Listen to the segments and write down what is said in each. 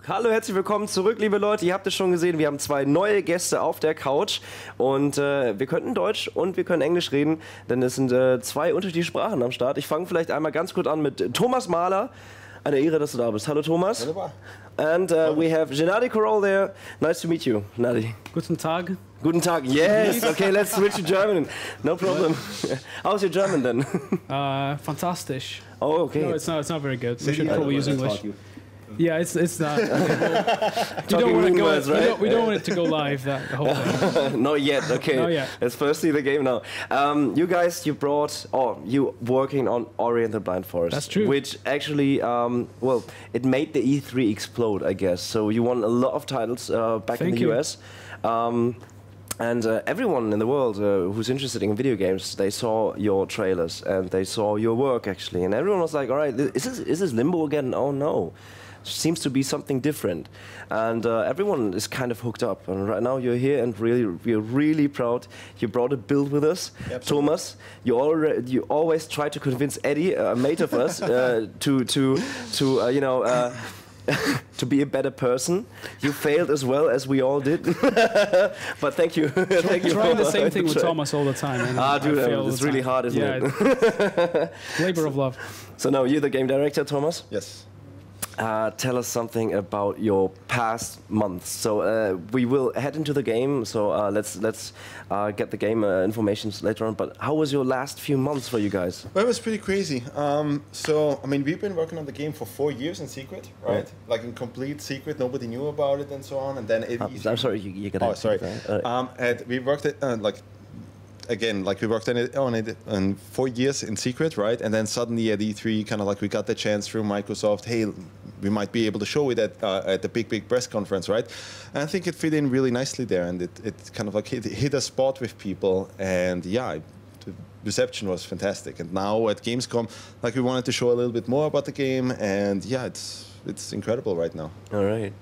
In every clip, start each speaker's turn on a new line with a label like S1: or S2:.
S1: Hallo, herzlich willkommen zurück, liebe Leute. Ihr habt es schon gesehen, wir haben zwei neue Gäste auf der Couch und wir könnten Deutsch und wir können Englisch reden, denn es sind zwei unterschiedliche Sprachen am Start. Ich fange vielleicht einmal ganz kurz an mit Thomas Mahler. Eine Ehre, dass du da bist. Hallo Thomas.
S2: Wunderbar.
S1: And we have Gennady Korol there. Nice to meet you, Gennady.
S3: Guten Tag.
S1: Guten Tag. Yes. Okay, let's switch to German. No problem. How's your German then?
S3: Fantastisch.
S1: Oh, okay.
S3: No, it's not very good. We should probably use English. Yeah, it's not. We don't want it to go live. That whole thing.
S1: Not yet. Okay.
S3: Not yet.
S1: Let's first see the game now. You guys, you working on Ori and the Blind Forest.
S3: That's true.
S1: Which actually, well, it made the E3 explode, I guess. So you won a lot of titles back in the US. And everyone in the world who's interested in video games, they saw your trailers and they saw your work actually, and everyone was like, "All right, is this Limbo again? Oh no, seems to be something different." And everyone is kind of hooked up. And right now you're here, and we're really proud. You brought a build with us,
S2: yep.
S1: Thomas. You always try to convince Eddie, a mate of us, to be a better person. You failed as well as we all did, but thank you. Thank you.
S3: Trying the same thing with Thomas all the time. And
S1: dude, it's really hard, isn't it?
S3: Labor of love.
S1: So now you're the game director, Thomas.
S2: Yes.
S1: Tell us something about your past months. So we will head into the game. So let's get the game information later on. But how was your last few months for you guys?
S2: Well, it was pretty crazy. So I mean, we've been working on the game for 4 years in secret, right? Yeah. Like in complete secret, nobody knew about it and so on. And then
S1: I'm sorry, you got.
S2: Oh, sorry. And we worked at we worked on it in 4 years in secret, right? And then suddenly at E3, kind of like we got the chance through Microsoft, hey, we might be able to show it at the big press conference, right? And I think it fit in really nicely there, and it kind of like hit a spot with people, and yeah, the reception was fantastic. And now at Gamescom, like we wanted to show a little bit more about the game, and yeah, it's incredible right now.
S1: All right.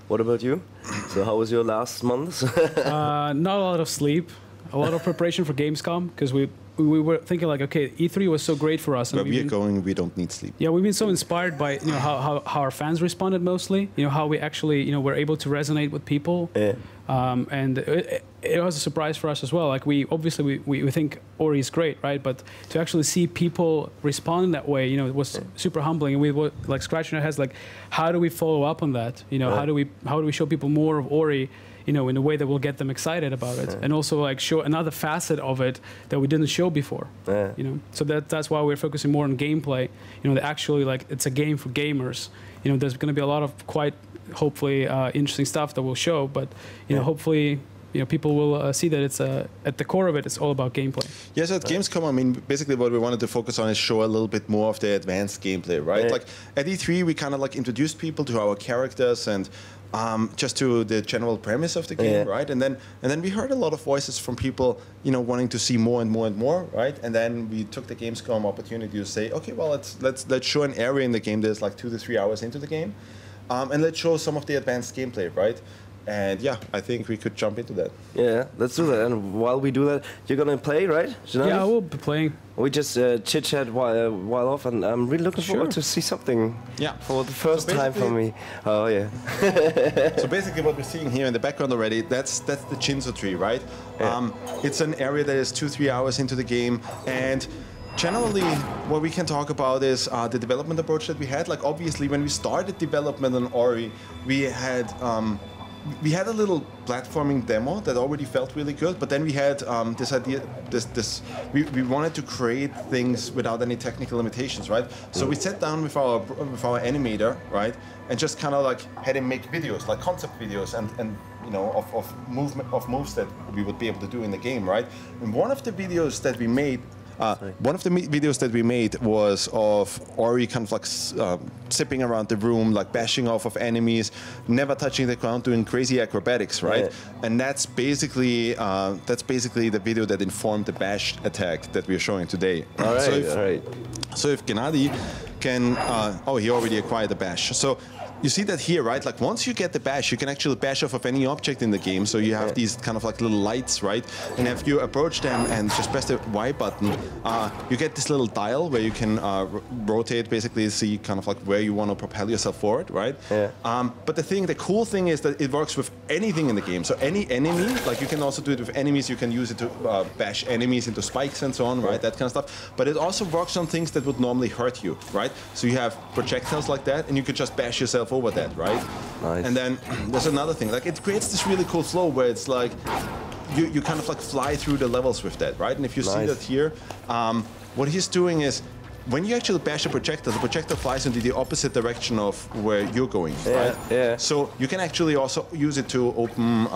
S1: What about you? So how was your last month?
S3: Not a lot of sleep. A lot of preparation for Gamescom, because we were thinking like, okay, E3 was so great for us.
S2: And we don't need sleep.
S3: Yeah, we've been so inspired by how our fans responded mostly. How we actually were able to resonate with people. Yeah. And it was a surprise for us as well. Like we think Ori is great, right? But to actually see people respond that way, it was super humbling. And we were like scratching our heads, like, how do we follow up on that? How do we show people more of Ori? In a way that will get them excited about it, and also like show another facet of it that we didn't show before. So that's why we're focusing more on gameplay. That actually like it's a game for gamers. There's going to be a lot of quite hopefully interesting stuff that we'll show, but hopefully people will see that it's at the core of it, it's all about gameplay.
S2: Yes, at Gamescom, I mean, basically what we wanted to focus on is show a little bit more of the advanced gameplay, right? Like at E3, we kind of like introduced people to our characters and just to the general premise of the game, right? And then we heard a lot of voices from people, wanting to see more and more and more, right? And then we took the Gamescom opportunity to say, okay, well, let's show an area in the game that's like 2 to 3 hours into the game, and let's show some of the advanced gameplay, right? And yeah, I think we could jump into that. Yeah,
S1: let's do that. And while we do that, you're gonna play, right, Gennady?
S3: Yeah, I will be playing.
S1: We just chit-chat while off, and I'm really looking forward to see something for the first time for me. Oh, yeah.
S2: So basically what we're seeing here in the background already, that's the Chinzo tree, right? Yeah. It's an area that is 2-3 hours into the game, and generally, what we can talk about is the development approach that we had. Like, obviously, when we started development on Ori, we had a little platforming demo that already felt really good, but then we had this idea, we wanted to create things without any technical limitations, right? So we sat down with our animator, right, and just kind of like had him make videos, like concept videos, and of moves that we would be able to do in the game, right? And one of the videos that we made. Videos that we made was of Ori kind of like zipping around the room, like bashing off of enemies, never touching the ground, doing crazy acrobatics, right? Yeah. And that's basically the video that informed the bash attack that we're showing today.
S1: All right,
S2: So if Gennady can, he already acquired the bash. So you see that here, right? Like once you get the bash, you can actually bash off of any object in the game. So you have these kind of like little lights, right? And if you approach them and just press the Y button, you get this little dial where you can rotate, basically see kind of like where you want to propel yourself forward, right? But the cool thing is that it works with anything in the game. So any enemy, like you can also do it with enemies. You can use it to bash enemies into spikes and so on, right? That kind of stuff. But it also works on things that would normally hurt you, right? So you have projectiles like that, and you could just bash yourself over that, right?
S1: Nice.
S2: And then there's another thing, like it creates this really cool flow where it's like you kind of like fly through the levels with that, right? And if you see that here, what he's doing is when you actually bash a projectile, the projectile flies into the opposite direction of where you're going, right?
S1: Yeah.
S2: So you can actually also use it to open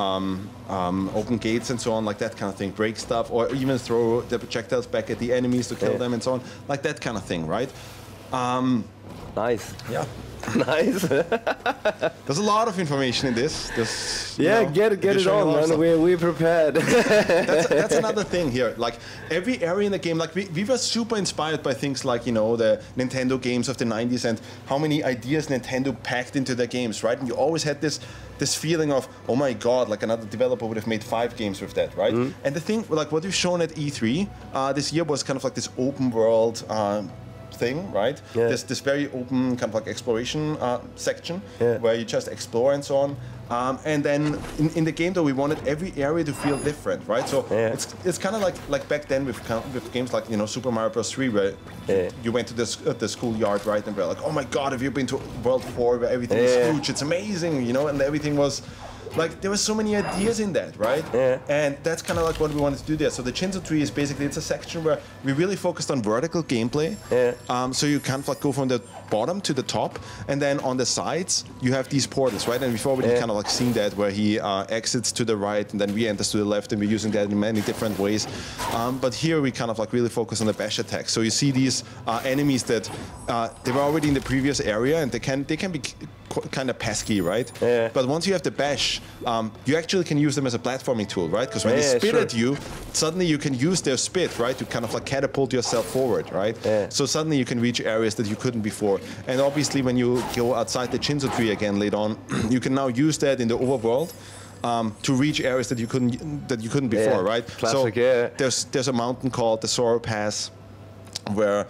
S2: open gates and so on, like that kind of thing, break stuff, or even throw the projectiles back at the enemies to kill them and so on, like that kind of thing, right?
S1: Nice.
S2: Yeah.
S1: Nice.
S2: There's a lot of information in this.
S1: Get it on, man. We're prepared.
S2: That's another thing here. Like every area in the game, like we were super inspired by things like, you know, the Nintendo games of the 90s and how many ideas Nintendo packed into their games, right? And you always had this feeling of, oh my God, like another developer would have made 5 games with that, right? And the thing, like what we've shown at E3 this year was kind of like this open world thing, right? There's this very open kind of like exploration section where you just explore and so on. And then in the game though, we wanted every area to feel different, right? So it's kind of like back then with games like, you know, Super Mario Bros. 3 where you went to the schoolyard, right? And we're like, oh my God, have you been to World 4 where everything is huge? It's amazing, you know, and everything was like, there were so many ideas in that, right? And that's kind of like what we wanted to do there. So the Chinzo tree is basically, it's a section where we really focused on vertical gameplay. So you kind of like go from the bottom to the top, and then on the sides you have these portals, right? And we've already kind of like seen that where he exits to the right and then re-enters to the left, and we're using that in many different ways. But here we kind of like really focus on the bash attack. So you see these enemies that they were already in the previous area, and they can be kind of pesky, right? But once you have the bash, you actually can use them as a platforming tool, right? Because when they spit at you, suddenly you can use their spit, right, to kind of like catapult yourself forward, right? So suddenly you can reach areas that you couldn't before. And obviously when you go outside the Chinzo tree again later on, you can now use that in the overworld to reach areas that you couldn't before, right?
S1: Classic,
S2: so there's a mountain called the Sorrow Pass where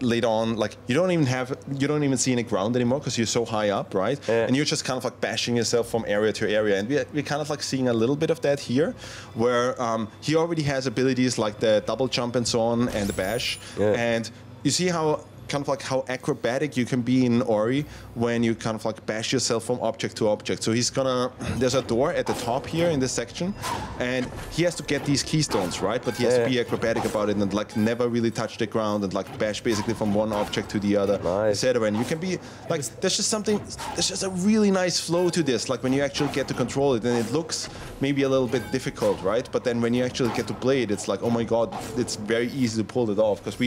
S2: later on, like you don't even see any ground anymore because you're so high up, right? And you're just kind of like bashing yourself from area to area, and we're kind of like seeing a little bit of that here, where he already has abilities like the double jump and so on, and the bash, and you see how kind of like how acrobatic you can be in Ori when you kind of like bash yourself from object to object. So there's a door at the top here in this section, and he has to get these keystones, right? But he has to be acrobatic about it and like never really touch the ground and like bash basically from one object to the other, etc. And you can be like, there's just a really nice flow to this, like when you actually get to control it, and it looks maybe a little bit difficult, right? But then when you actually get to play it, it's like, oh my God, it's very easy to pull it off, because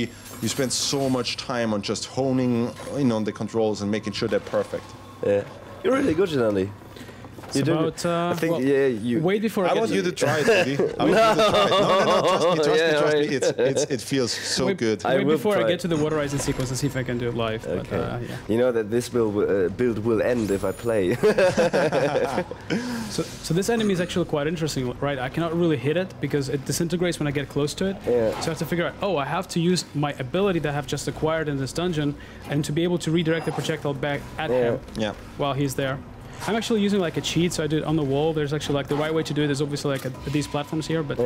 S2: you spend so much time on just honing in on the controls and making sure they're perfect.
S1: You're really good, Janali.
S3: You about,
S1: I think, you.
S3: Wait before
S2: I want you to try it, Budi. Trust me. It feels so good.
S3: Wait before I get to the waterizing sequence and see if I can do it live.
S1: Okay.
S3: But,
S1: you know that this build will end if I play.
S3: So this enemy is actually quite interesting, right? I cannot really hit it because it disintegrates when I get close to it. So I have to figure out, I have to use my ability that I have just acquired in this dungeon, and to be able to redirect the projectile back at him while he's there. I'm actually using like a cheat, so I do it on the wall. There's actually like the right way to do it. There's obviously like these platforms here, but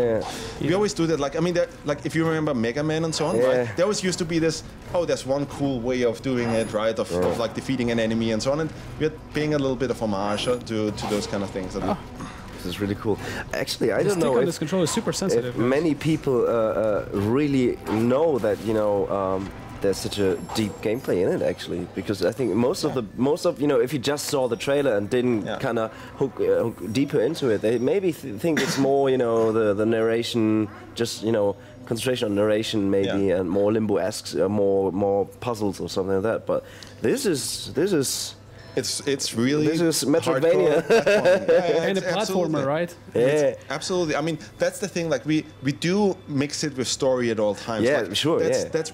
S2: we always do that. Like, I mean, like if you remember Mega Man and so on, right? There always used to be this. There's one cool way of doing it, right? Of like defeating an enemy and so on. And we're paying a little bit of homage to those kind of things.
S1: This is really cool. Actually, I don't know.
S3: The stick on this controller is super sensitive.
S1: Many people really know that, you know. There's such a deep gameplay in it, actually, because I think most of you know, if you just saw the trailer and didn't kind of hook deeper into it, they maybe think it's more, you know, the narration, just, you know, concentration on narration maybe, and more Limbo-esque, more puzzles or something like that. But this is.
S2: It's really
S1: this is Metroidvania
S3: and a platformer, right?
S2: Absolutely. I mean, that's the thing. Like we do mix it with story at all times.
S1: Yeah,
S2: like,
S1: sure.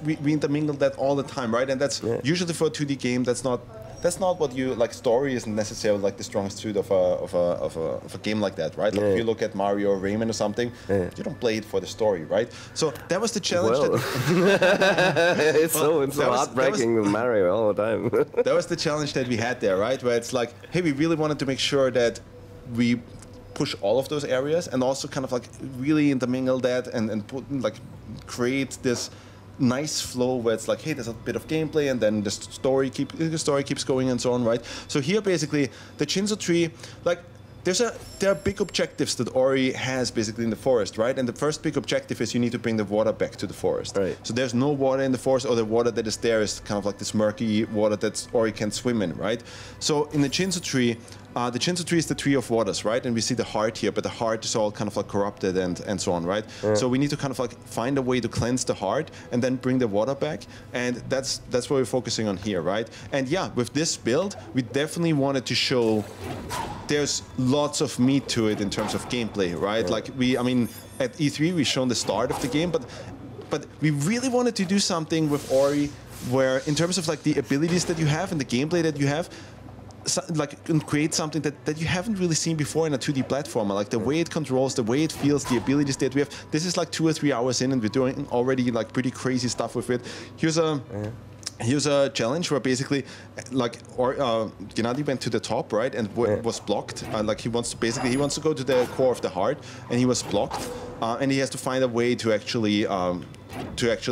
S2: We intermingle that all the time, right? And that's usually for a 2D game. That's not that's not what you like. Story isn't necessarily like the strongest suit of a game like that, right? Like if you look at Mario or Rayman or something, you don't play it for the story, right? So that was the challenge.
S1: It's so heartbreaking with Mario all the time.
S2: That was the challenge that we had there, right? Where it's like, hey, we really wanted to make sure that we push all of those areas and also kind of like really intermingle that and put, like create this nice flow where it's like, hey, there's a bit of gameplay and then the story keeps going and so on, right? So here basically the Shinzo tree, like there are big objectives that Ori has basically in the forest, right? And the first big objective is you need to bring the water back to the forest.
S1: Right.
S2: So there's no water in the forest, or the water that is there is kind of like this murky water that Ori can swim in, right? So in the Shinzo tree is the tree of waters, right? And we see the heart here, but the heart is all kind of like corrupted and so on, right? Yeah. So we need to kind of like find a way to cleanse the heart and then bring the water back. And that's what we're focusing on here, right? And yeah, with this build, we definitely wanted to show there's lots of meat to it in terms of gameplay, right? Yeah. Like I mean, at E3, we've shown the start of the game, but we really wanted to do something with Ori where in terms of like the abilities that you have and the gameplay that you have, like create something that you haven't really seen before in a 2D platformer, like the way it controls, the way it feels, the abilities that we have. This is like 2 or 3 hours in and we're doing already like pretty crazy stuff with it. Here's a challenge where basically, like, Gennady went to the top, right, and was blocked. Like he wants to go to the core of the heart, and he was blocked, and he has to find a way to actually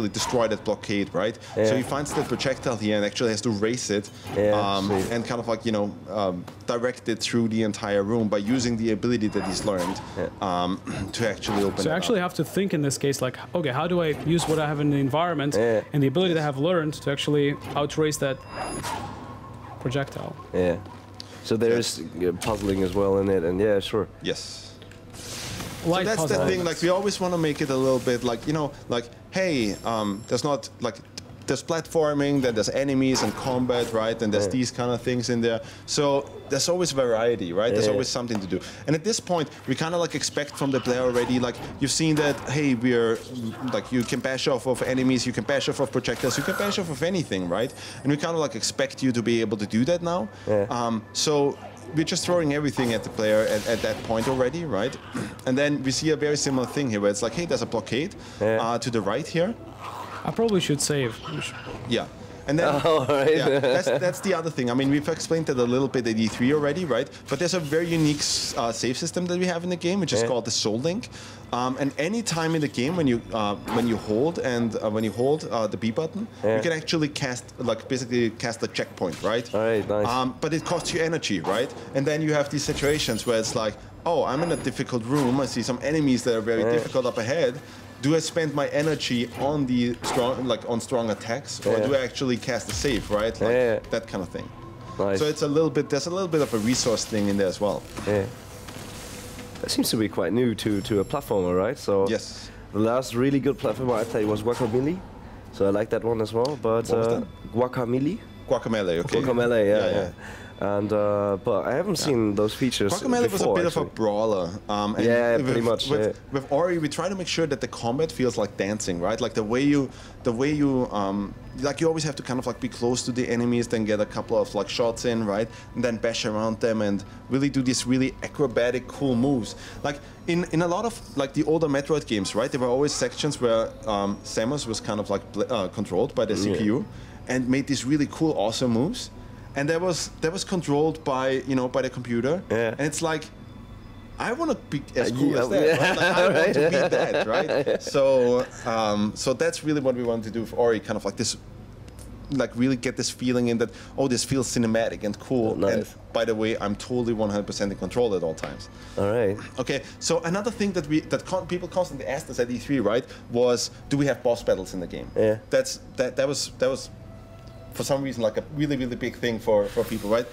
S2: destroy that blockade, right? Yeah. So he finds that projectile here and actually has to race it, and kind of like direct it through the entire room by using the ability that he's learned to actually open it up.
S3: So I actually have to think in this case, like, okay, how do I use what I have in the environment and the ability that I have learned to actually outrace that projectile?
S1: Yeah. So there's puzzling as well in it, and yeah, sure.
S2: Yes.
S3: So
S2: that's the thing, like we always want to make it a little bit like, like, hey, there's platforming, then there's enemies and combat, right? And there's these kind of things in there. So there's always variety, right? There's always something to do. And at this point, we kind of like expect from the player already, like you've seen that, hey, we're like, you can bash off of enemies, you can bash off of projectiles, you can bash off of anything, right? And we kind of like expect you to be able to do that now. Yeah. So we're just throwing everything at the player at that point already, right? And then we see a very similar thing here where it's like, hey, there's a blockade to the right here.
S3: I probably should save.
S2: Yeah. And then, that's the other thing. I mean, we've explained that a little bit at E3 already, right? But there's a very unique save system that we have in the game, which is called the Soul Link. And any time in the game when you hold the B button, you can actually basically cast a checkpoint, right?
S1: All right, nice.
S2: But it costs you energy, right? And then you have these situations where it's like, oh, I'm in a difficult room. I see some enemies that are very difficult up ahead. Do I spend my energy on the strong attacks, or do I actually cast a save, right? Like that kind of thing. Nice. So it's there's a little bit of a resource thing in there as well. Yeah.
S1: That seems to be quite new to a platformer, right? So yes. The last really good platformer I played was Guacamelee, so I like that one as well. But Guacamelee.
S2: Guacamelee, okay.
S1: Guacamelee, yeah. And but I haven't seen those features.
S2: Guacamelee was a bit of a brawler.
S1: And pretty much.
S2: With Ori, we try to make sure that the combat feels like dancing, right? Like the way you like you always have to kind of like be close to the enemies, then get a couple of like shots in, right? And then bash around them and really do these really acrobatic, cool moves. Like in a lot of like the older Metroid games, right? There were always sections where Samus was kind of like controlled by the CPU and made these really cool, awesome moves. And that was controlled by the computer, and it's like, I want to be as cool as that. Right? Like, I want to be that, right? So, so that's really what we want to do with Ori, kind of like this, like really get this feeling in that, oh, this feels cinematic and cool. Nice. And by the way, I'm totally 100% in control at all times.
S1: All right.
S2: Okay. So another thing that people constantly asked us at E3, right, was, do we have boss battles in the game? Yeah. That was. For some reason, like a really, really big thing for people, right?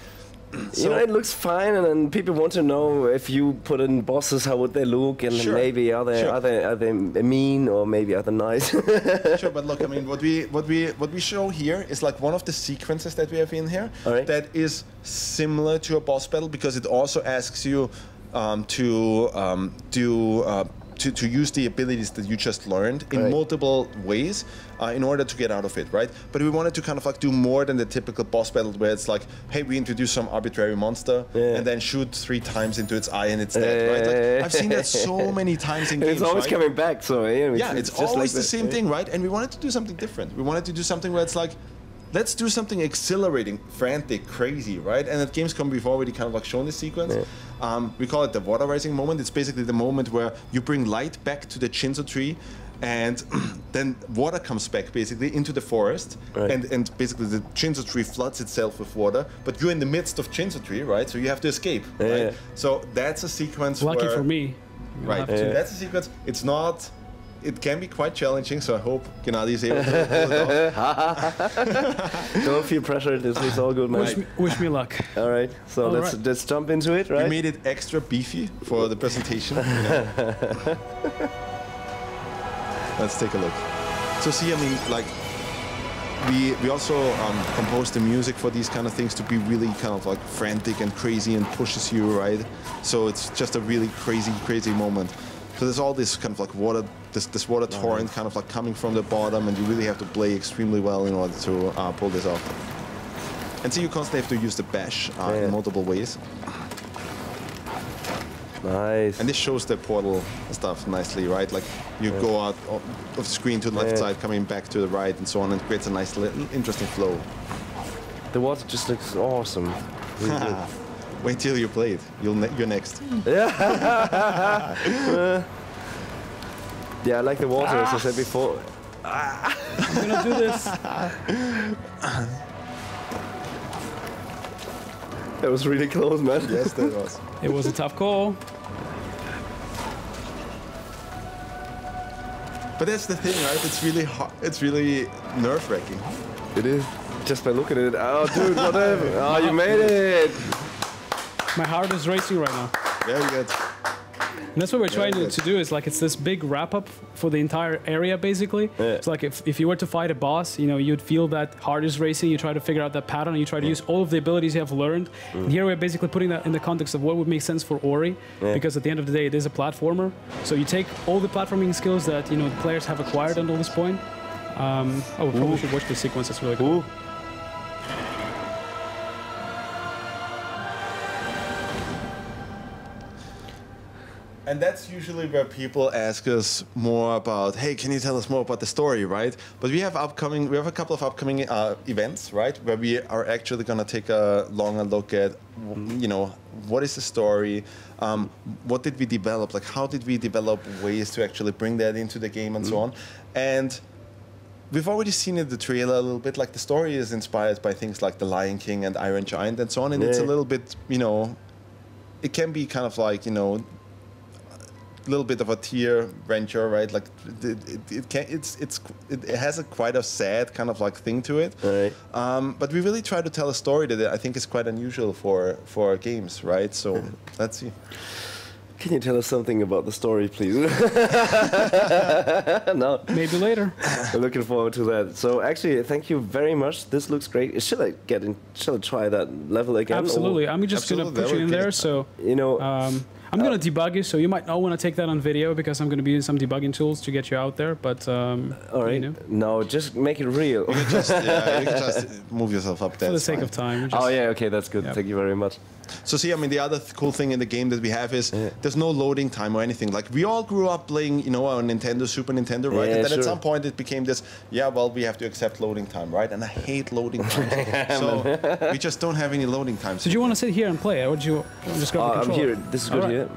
S1: So, it looks fine, and then people want to know if you put in bosses, how would they look, and maybe are they mean or maybe are they nice?
S2: Sure, but look, I mean, what we show here is like one of the sequences that we have in here that is similar to a boss battle because it also asks you to do to use the abilities that you just learned in multiple ways in order to get out of it, right? But we wanted to kind of like do more than the typical boss battle where it's like, hey, we introduce some arbitrary monster and then shoot 3 times into its eye and it's dead, right? Like, I've seen that so many times in games,
S1: it's always coming back, so
S2: it's
S1: just
S2: always
S1: like
S2: the same thing, right? And we wanted to do something different. We wanted to do something where it's like, let's do something exhilarating, frantic, crazy, right? And at Gamescom, we've already kind of like shown this sequence. We call it the water rising moment. It's basically the moment where you bring light back to the Shinzo tree, and then water comes back basically into the forest, and basically the Shinzo tree floods itself with water. But you're in the midst of Shinzo tree, right? So you have to escape, right? So that's a sequence.
S3: Lucky for me,
S2: right? So that's a sequence. It's not. It can be quite challenging, so I hope Gennady is able to pull it off.
S1: Don't feel pressured, it's all good, man.
S3: Wish me luck.
S1: All right, so let's jump into it, right?
S2: We made it extra beefy for the presentation. Let's take a look. So see, I mean, like, we also composed the music for these kind of things to be really kind of like frantic and crazy and pushes you, right? So it's just a really crazy moment. So there's all this kind of like water, this water torrent kind of like coming from the bottom, and you really have to play extremely well in order to pull this off. And so you constantly have to use the bash in multiple ways.
S1: Nice.
S2: And this shows the portal stuff nicely, right? Like you go out of the screen to the left side, coming back to the right, and so on, and it creates a nice, little, interesting flow.
S1: The water just looks awesome. Really good.
S2: Wait till you play it. You're next.
S1: Yeah, I like the water, as I said before.
S3: I'm gonna do this.
S1: That was really close, man.
S2: Yes, that was.
S3: It was a tough call.
S2: But that's the thing, right? It's really hard. It's really nerve-wracking.
S1: It is. Just by looking at it. Oh, dude, whatever. Oh, you made it.
S3: My heart is racing right now.
S2: Very good.
S3: And that's what we're trying to do. Is like it's this big wrap-up for the entire area, basically. It's like if you were to fight a boss, you know, you'd feel that heart is racing. You try to figure out that pattern. And you try to use all of the abilities you have learned. And here we're basically putting that in the context of what would make sense for Ori, because at the end of the day, it is a platformer. So you take all the platforming skills that the players have acquired until this point. We probably should watch the sequence. It's really cool.
S2: And that's usually where people ask us more about, hey, can you tell us more about the story, right? But we have a couple of upcoming events, right, where we are actually going to take a longer look at, what is the story, what did we develop, like how did we develop ways to actually bring that into the game and so on. And we've already seen in the trailer a little bit, like the story is inspired by things like The Lion King and Iron Giant and so on, and it's a little bit, it can be kind of like, little bit of a tear wrencher, right? Like it has quite a sad kind of like thing to it. But we really try to tell a story that I think is quite unusual for games, right? So let's see.
S1: Can you tell us something about the story, please? No.
S3: Maybe later.
S1: We're looking forward to that. So actually, thank you very much. This looks great. Shall I try that level again?
S3: Absolutely. I'm just going to put you in there. So I'm going to debug you, so you might not want to take that on video because I'm going to be using some debugging tools to get you out there. But
S1: all right, no, just make it real.
S2: You can just move yourself up there.
S3: For the sake of time.
S1: Oh yeah, okay, that's good. Thank you very much.
S2: So see, I mean, the other cool thing in the game that we have is there's no loading time or anything. Like we all grew up playing, on Nintendo, Super Nintendo, right? And then at some point it became this, we have to accept loading time, right? And I hate loading times. So we just don't have any loading times.
S3: So do you want to sit here and play, or do you just grab the controller?
S1: I'm here. This is good here.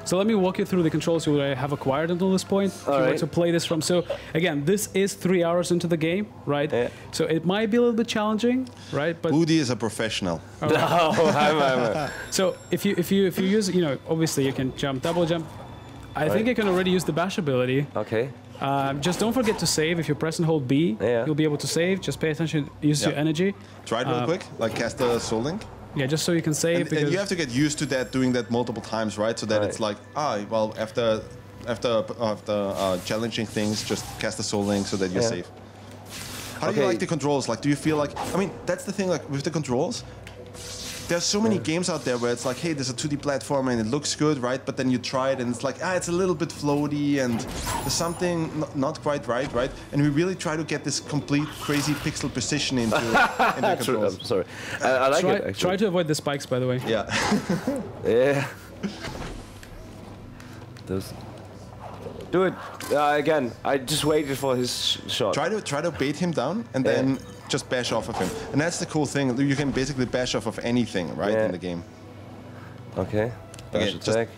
S3: So let me walk you through the controls you have acquired until this point. If you want to play this from. So again, this is 3 hours into the game, right? So it might be a little bit challenging, right? But
S2: Budi is a professional.
S1: No, I'm
S3: So if you use, obviously you can jump, double jump. I think you can already use the bash ability.
S1: Okay.
S3: Just don't forget to save. If you press and hold B, you'll be able to save. Just pay attention, use your energy.
S2: Try it real quick, like cast the Soul Link.
S3: Yeah, just so you can save.
S2: And you have to get used to that, doing that multiple times, right? So that it's like, after challenging things, just cast the Soul Link so that you're safe. How do you like the controls? Like, do you feel like, I mean, that's the thing, like with the controls, there's so many games out there where it's like, hey, there's a 2D platformer and it looks good, right? But then you try it and it's like, it's a little bit floaty and there's something not quite right? And we really try to get this complete crazy pixel precision into controls.
S1: I'm sorry. I like it, actually.
S3: Try to avoid the spikes, by the way.
S2: Yeah.
S1: Yeah. Those. Do it again. I just waited for his shot.
S2: Try to bait him down and then just bash off of him. And that's the cool thing. You can basically bash off of anything, right, in the game.
S1: Okay.
S2: Okay, just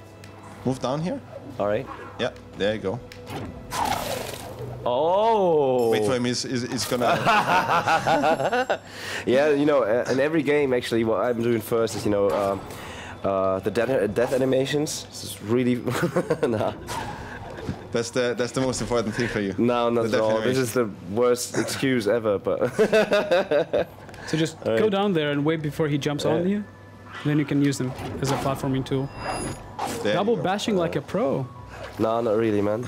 S2: move down here.
S1: All right.
S2: Yeah, there you go.
S1: Oh!
S2: Wait for him. He's gonna.
S1: Yeah, you know, in every game, actually, what I'm doing first is, you know, the death animations. This is really. Nah.
S2: That's the most important thing for you.
S1: No, not at all. This is the worst excuse ever. But
S3: so just go down there and wait before he jumps on you. Then you can use them as a platforming tool. Double bashing like a pro.
S1: No, not really, man.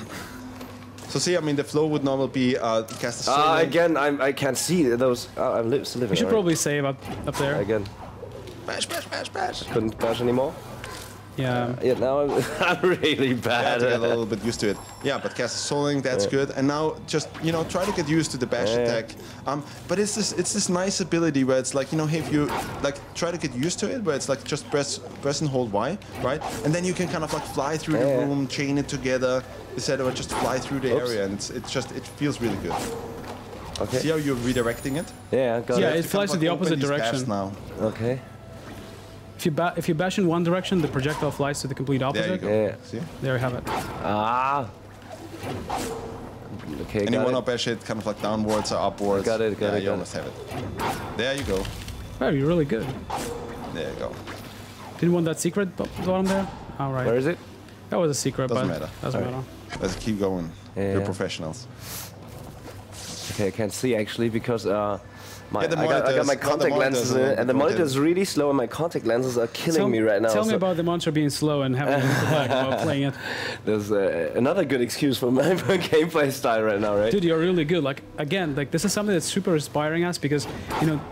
S2: So see, I mean, the flow would normally be cast.
S1: Again, I can't see those. I'm still living.
S3: We should probably save up there.
S1: Again.
S2: Bash.
S1: Couldn't bash anymore.
S3: Yeah.
S1: Yeah. Now I'm really bad.
S2: Yeah, to get a little bit used to it. Yeah, but cast soloing, that's good. And now just try to get used to the bash attack. But it's this nice ability where it's like, hey, if you like try to get used to it, where it's like just press and hold Y, right? And then you can kind of like fly through the room, chain it together, instead of just fly through the area, and it feels really good.
S1: Okay.
S2: See how you're redirecting it?
S1: Yeah, got it.
S3: Yeah, it flies in the opposite direction
S2: now.
S1: Okay.
S3: If you bash in one direction, the projectile flies to the complete opposite.
S2: There you go.
S1: Yeah.
S2: See?
S3: There you have it.
S1: Okay.
S2: And you want to bash it kind of like downwards or upwards.
S1: Got it.
S2: You almost have it. There you go.
S3: Oh, you're really good.
S2: There you go.
S3: Didn't want that secret bottom there? All right.
S1: Where is it?
S3: That was a secret,
S2: Doesn't
S3: but
S2: matter.
S3: Doesn't matter.
S2: Let's keep going.
S1: Yeah.
S2: We're professionals.
S1: Okay, I can't see actually because I got my
S2: the
S1: contact lenses in it, and the monitor is really slow, and my contact lenses are killing me right now.
S3: Tell me about the monitor being slow and having to back while playing it.
S1: There's another good excuse for my gameplay style right now, right?
S3: Dude, you're really good. Like again, like this is something that's super inspiring us because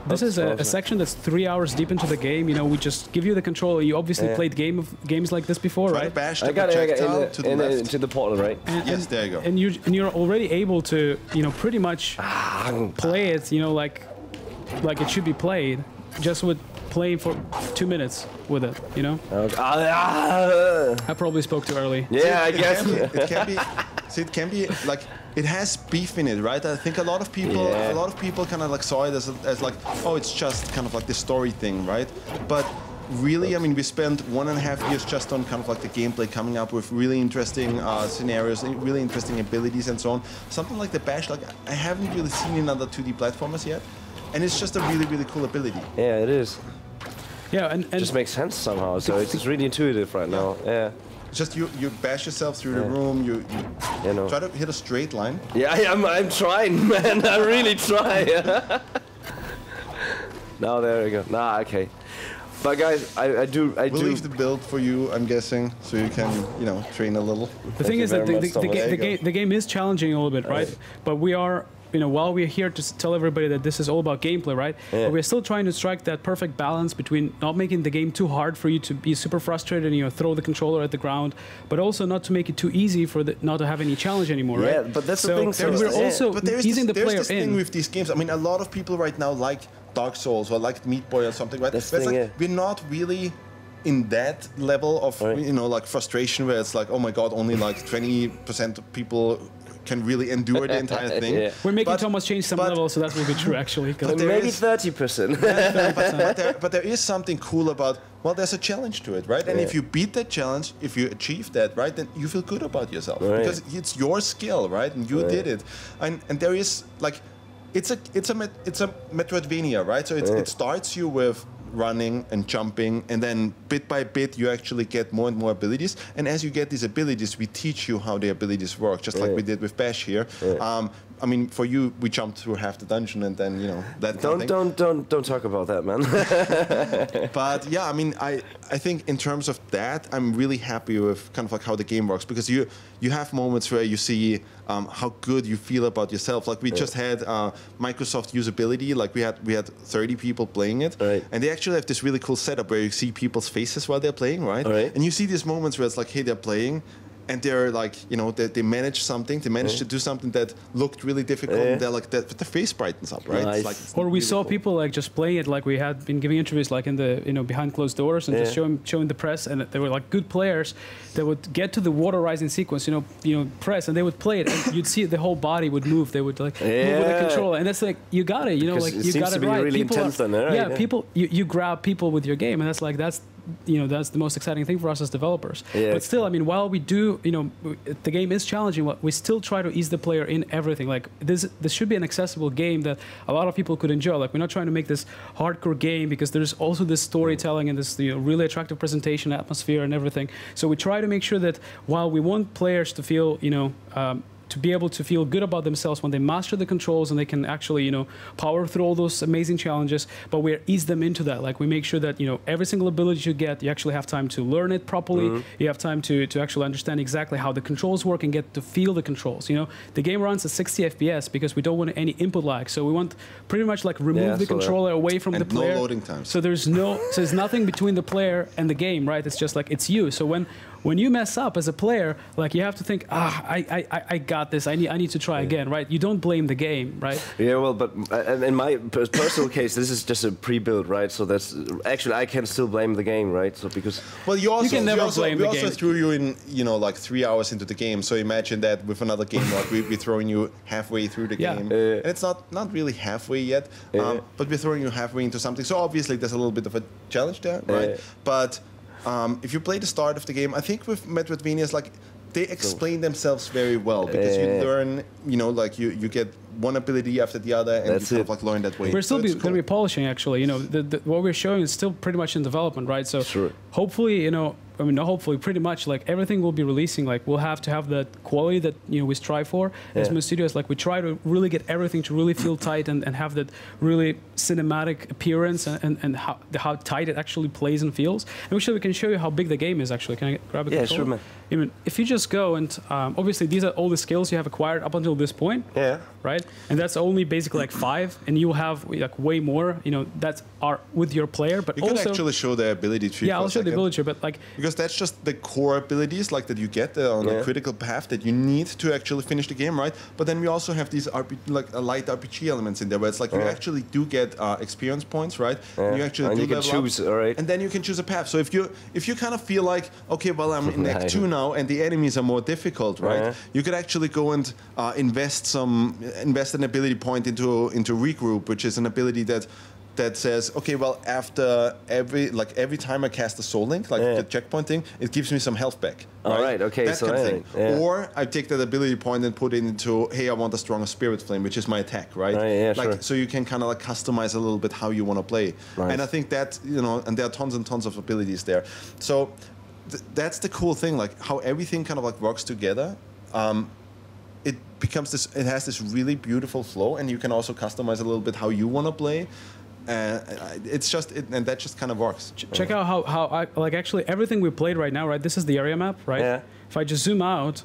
S3: this is a section that's 3 hours deep into the game. We just give you the controller. You obviously played games like this before, right?
S2: Bash
S1: I got it
S2: to
S1: the portal, right?
S2: Yes, there you go.
S3: And you're already able to pretty much play it. Like it should be played, just with playing for 2 minutes with it, I probably spoke too early.
S1: Yeah, I guess.
S2: It can be like it has beef in it, right? I think a lot of people kind of like saw it as like, oh, it's just kind of like the story thing, right? But really, I mean, we spent 1.5 years just on kind of like the gameplay, coming up with really interesting scenarios, really interesting abilities and so on. Something like the bash, like I haven't really seen in other 2D platformers yet. And it's just a really, really cool ability.
S1: Yeah, it is.
S3: Yeah, and
S1: it just makes sense somehow. So it's really intuitive right now. Yeah.
S2: Just you bash yourself through the room. You try to hit a straight line.
S1: Yeah, I'm trying, man. I really try. Now there we go. Okay. But guys, I do.
S2: We'll leave the build for you, I'm guessing, so you can train a little.
S3: The thing is that the game is challenging a little bit, right? But we are. While we're here to tell everybody that this is all about gameplay, right? Yeah. But we're still trying to strike that perfect balance between not making the game too hard for you to be super frustrated and throw the controller at the ground, but also not to make it too easy for not to have any challenge anymore, right?
S1: Yeah, but that's the thing.
S3: So we're also easing the player in.
S2: There's this thing with these games. I mean, a lot of people right now like Dark Souls or like Meat Boy or something, right?
S1: That's the thing,
S2: we're not really in that level of like frustration where it's like, oh my god, only like 20% of people can really endure the entire thing.
S3: Yeah. We're making Thomas change some level, so that will be true actually.
S1: But maybe 30%.
S2: But there is something cool about, well, there's a challenge to it, right? And if you beat that challenge, if you achieve that, right, then you feel good about yourself because it's your skill, right? And you did it. And there is like, it's a Metroidvania, right? So it starts you with running and jumping, and then bit by bit you actually get more and more abilities, and as you get these abilities we teach you how the abilities work, just like we did with Bash here. I mean, for you, we jumped through half the dungeon, and then that.
S1: Don't talk about that, man.
S2: But yeah, I mean, I think in terms of that, I'm really happy with kind of like how the game works, because you have moments where you see how good you feel about yourself. Like we just had Microsoft usability. Like we had 30 people playing it, and they actually have this really cool setup where you see people's faces while they're playing, right? And you see these moments where it's like, hey, they're playing, and they're like, they managed something. They managed to do something that looked really difficult. And they're like, but the face brightens up, right?
S1: Nice.
S2: It's like, it's
S3: or we
S2: really
S3: saw
S2: cool.
S3: people like just playing it, like we had been giving interviews like in the behind closed doors and just showing the press, and they were like good players that would get to the water rising sequence, press, and they would play it, and you'd see the whole body would move. They would like move with the controller, and that's like you got it,
S1: because
S3: like
S1: it
S3: you
S1: seems
S3: got
S1: to
S3: it
S1: be
S3: right.
S1: really
S3: People
S1: intense then, right?
S3: people you grab people with your game, and that's the most exciting thing for us as developers. But still, I mean, while we do, the game is challenging, we still try to ease the player in everything. Like this should be an accessible game that a lot of people could enjoy. Like we're not trying to make this hardcore game, because there's also this storytelling and this really attractive presentation atmosphere and everything. So we try to make sure that while we want players to feel, to be able to feel good about themselves when they master the controls and they can actually, power through all those amazing challenges, but we ease them into that. Like we make sure that, every single ability you get, you actually have time to learn it properly. You have time to actually understand exactly how the controls work and get to feel the controls. The game runs at 60 FPS because we don't want any input lag. So we want pretty much like remove the controller away from the player.
S2: No loading times.
S3: So there's nothing between the player and the game, right? It's just like, it's you. So when you mess up as a player, like you have to think, I got this. I need to try again, right? You don't blame the game, right?
S1: Yeah, well, but in my personal case, this is just a pre-build, right? So that's actually I can still blame the game, right? So because
S2: you
S3: can never blame the game.
S2: We also threw you in, like 3 hours into the game. So imagine that with another game, like we're throwing you halfway through the game, and it's not really halfway yet, but we're throwing you halfway into something. So obviously there's a little bit of a challenge there, right? But if you play the start of the game, I think with Metroidvanias, like they explain themselves very well, because you learn, like you get one ability after the other, and you kind of like learn that way.
S3: We're still going to be polishing, actually. What we're showing is still pretty much in development, right? So hopefully, not hopefully, pretty much like everything we'll be releasing, like we'll have to have that quality that we strive for as Moose Studios. Like we try to really get everything to really feel tight and have that really cinematic appearance and how tight it actually plays and feels. And actually, we can show you how big the game is. Actually, can I grab a controller?
S1: Yeah, sure, man.
S3: If you just go and obviously these are all the skills you have acquired up until this point. Right, and that's only basically like 5, and you'll have like way more. That are with your player, but
S2: you
S3: also
S2: can actually show the ability tree.
S3: Yeah, I'll show the ability tree, but like
S2: because that's just the core abilities like that you get on a critical path that you need to actually finish the game, right? But then we also have these light RPG elements in there, where it's like you actually do get experience points, right? And you actually
S1: you can choose, all right?
S2: And then you can choose a path. So if you kind of feel like, okay, well, I'm in Act 2 now, and the enemies are more difficult, right? You could actually go and invest an ability point into regroup, which is an ability that says, okay, well, after every time I cast a soul link, like the checkpoint thing, it gives me some health back.
S1: All right, okay,
S2: that
S1: so
S2: kind of thing. Or I take that ability point and put it into, hey, I want a stronger spirit flame, which is my attack, right? So you can kind of like customize a little bit how you want to play. And I think that and there are tons and tons of abilities there. So that's the cool thing, like how everything kind of like works together. It becomes this. It has this really beautiful flow, and you can also customize a little bit how you want to play. It's just, and that just kind of works.
S3: Check out how I like actually everything we played right now, right? This is the area map, right? If I just zoom out,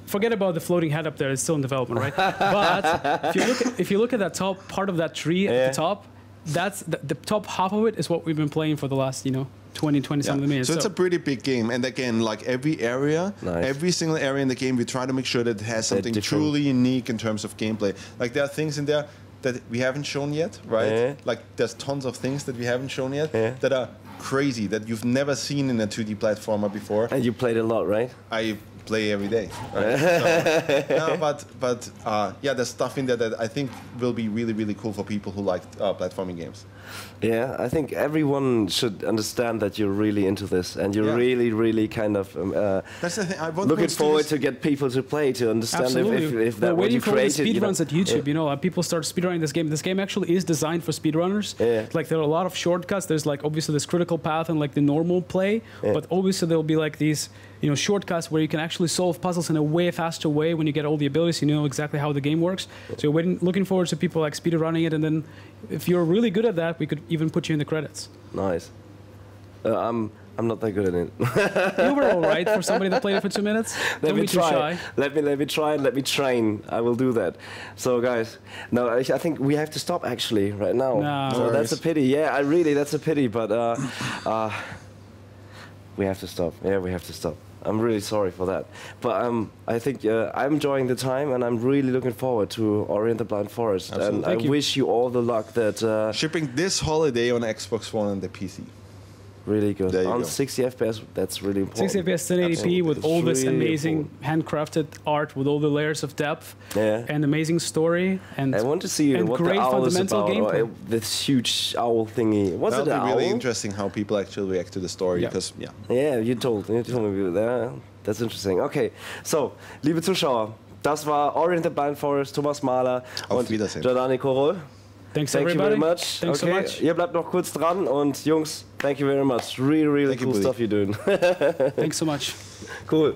S3: forget about the floating head up there; it's still in development, right? But if you look at that top part of that tree at the top, that's the top half of it is what we've been playing for the last 20 something minutes.
S2: So it's a pretty big game, and again, like every area, every single area in the game, we try to make sure that it has something truly unique in terms of gameplay. Like there are things in there that we haven't shown yet, right? Like there's tons of things that we haven't shown yet that are crazy, that you've never seen in a 2D platformer before.
S1: And you played a lot, right?
S2: I play every day, right? So, but there's stuff in there that I think will be really, really cool for people who like platforming games.
S1: Yeah, I think everyone should understand that you're really into this, and you're really kind of
S2: that's the thing.
S1: looking forward to get people to play, to understand if that what you created.
S3: Speedruns at YouTube, people start speedrunning this game. This game actually is designed for speedrunners. Like there are a lot of shortcuts. There's like obviously this critical path and like the normal play, but obviously there'll be like these shortcuts where you can actually solve puzzles in a way faster way when you get all the abilities, you know exactly how the game works. So we're looking forward to people like speedrunning it, and then if you're really good at that, we could even put you in the credits.
S1: Nice. I'm not that good at it.
S3: You were all right for somebody that played it for 2 minutes.
S1: Let me try. Let me try and let me train. I will do that. So guys, no, I think we have to stop actually right now.
S3: No.
S1: So that's a pity. Yeah, that's a pity. But we have to stop. Yeah, we have to stop. I'm really sorry for that. But I think I'm enjoying the time, and I'm really looking forward to Ori and the Blind Forest.
S2: Absolutely.
S1: And I wish you all the luck that
S2: shipping this holiday on Xbox One and the PC.
S1: Really good.
S2: There you
S1: On
S2: go.
S1: 60 FPS, that's really important.
S3: 60 FPS 1080p with
S1: It's
S3: all this
S1: really
S3: amazing handcrafted art with all the layers of depth and amazing story. And
S1: I want to see what the
S3: great
S1: owl is
S3: fundamental
S1: about.
S3: gameplay.
S1: This huge owl thingy. Was it an
S2: That'll be
S1: owl?
S2: really interesting how people actually react to the story. Because
S1: Yeah, you told me. That's interesting. Okay, so, liebe Zuschauer, das war Ori and the Blind Forest, Thomas Mahler und
S2: Wiedersehen.
S1: Giordani Korol.
S3: Thank
S1: you very much.
S3: Thanks so much.
S1: Ihr bleibt noch kurz dran und Jungs, thank you very much. Really
S2: Thank you,
S1: cool
S2: Budi.
S1: stuff you're doing.
S3: Thanks so much.
S1: Cool.